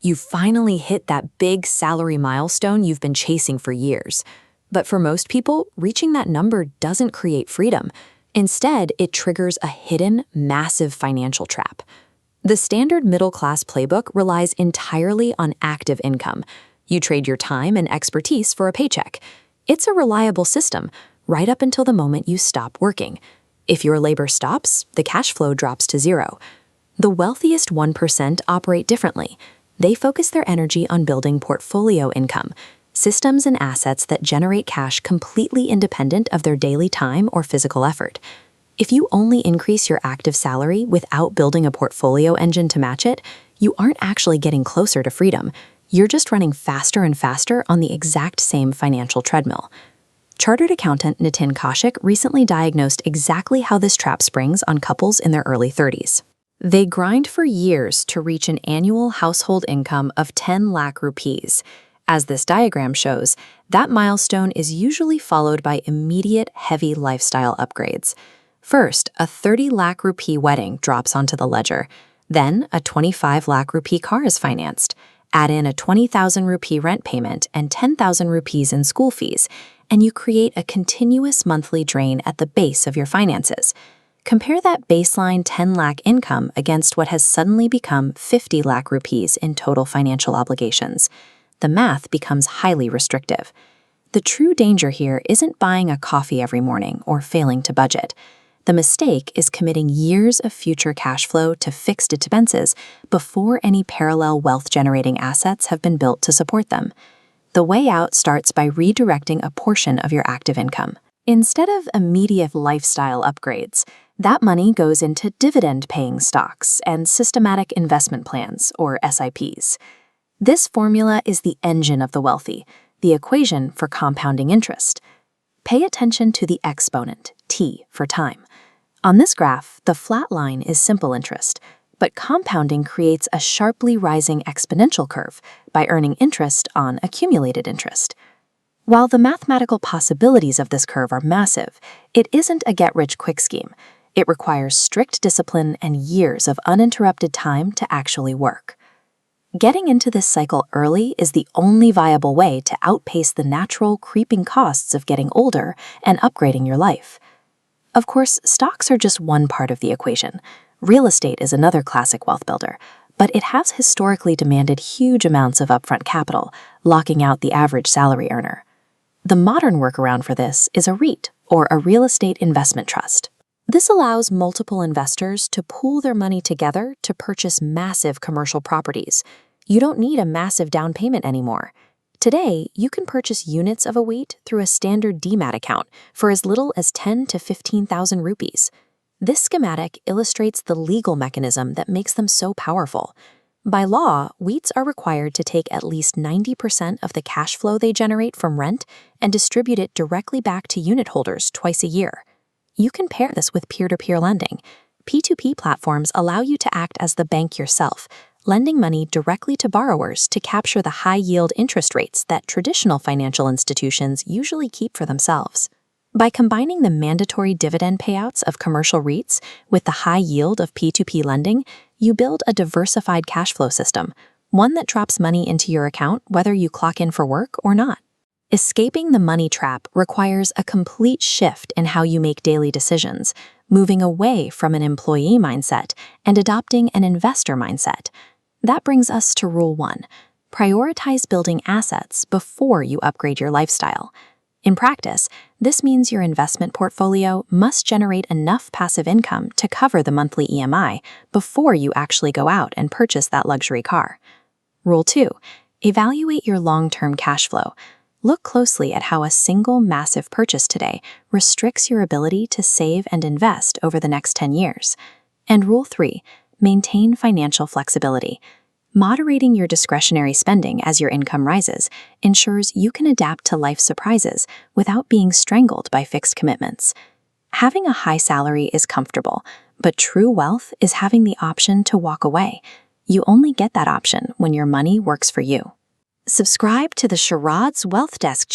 You finally hit that big salary milestone you've been chasing for years. But for most people, reaching that number doesn't create freedom. Instead, it triggers a hidden, massive financial trap. The standard middle-class playbook relies entirely on active income. You trade your time and expertise for a paycheck. It's a reliable system, right up until the moment you stop working. If your labor stops, the cash flow drops to zero. The wealthiest 1% operate differently. They focus their energy on building portfolio income, systems and assets that generate cash completely independent of their daily time or physical effort. If you only increase your active salary without building a portfolio engine to match it, you aren't actually getting closer to freedom. You're just running faster and faster on the exact same financial treadmill. Chartered accountant Nitin Kaushik recently diagnosed exactly how this trap springs on couples in their early 30s. They grind for years to reach an annual household income of 10 lakh rupees. As this diagram shows, that milestone is usually followed by immediate, heavy lifestyle upgrades. First, a 30 lakh rupee wedding drops onto the ledger. Then, a 25 lakh rupee car is financed. Add in a 20,000 rupee rent payment and 10,000 rupees in school fees, and you create a continuous monthly drain at the base of your finances. Compare that baseline 10 lakh income against what has suddenly become 50 lakh rupees in total financial obligations. The math becomes highly restrictive. The true danger here isn't buying a coffee every morning or failing to budget. The mistake is committing years of future cash flow to fixed expenses before any parallel wealth-generating assets have been built to support them. The way out starts by redirecting a portion of your active income. Instead of immediate lifestyle upgrades, that money goes into dividend-paying stocks and systematic investment plans, or SIPs. This formula is the engine of the wealthy, the equation for compounding interest. Pay attention to the exponent, T for time. On this graph, the flat line is simple interest, but compounding creates a sharply rising exponential curve by earning interest on accumulated interest. While the mathematical possibilities of this curve are massive, it isn't a get-rich-quick scheme. It requires strict discipline and years of uninterrupted time to actually work. Getting into this cycle early is the only viable way to outpace the natural creeping costs of getting older and upgrading your life. Of course, stocks are just one part of the equation. Real estate is another classic wealth builder, but it has historically demanded huge amounts of upfront capital, locking out the average salary earner. The modern workaround for this is a REIT, or a real estate investment trust. This allows multiple investors to pool their money together to purchase massive commercial properties. You don't need a massive down payment anymore. Today, you can purchase units of a REIT through a standard demat account for as little as 10 to 15,000 rupees. This schematic illustrates the legal mechanism that makes them so powerful. By law, REITs are required to take at least 90% of the cash flow they generate from rent and distribute it directly back to unit holders twice a year. You can pair this with peer-to-peer lending. P2P platforms allow you to act as the bank yourself, lending money directly to borrowers to capture the high-yield interest rates that traditional financial institutions usually keep for themselves. By combining the mandatory dividend payouts of commercial REITs with the high yield of P2P lending, you build a diversified cash flow system, one that drops money into your account whether you clock in for work or not. Escaping the money trap requires a complete shift in how you make daily decisions, moving away from an employee mindset and adopting an investor mindset. That brings us to Rule 1. Prioritize building assets before you upgrade your lifestyle. In practice, this means your investment portfolio must generate enough passive income to cover the monthly EMI before you actually go out and purchase that luxury car. Rule 2. Evaluate your long-term cash flow. Look closely at how a single massive purchase today restricts your ability to save and invest over the next 10 years. And Rule 3. Maintain financial flexibility. Moderating your discretionary spending as your income rises ensures you can adapt to life surprises without being strangled by fixed commitments. Having a high salary is comfortable, but true wealth is having the option to walk away. You only get that option when your money works for you. Subscribe to the Sharads Wealth Desk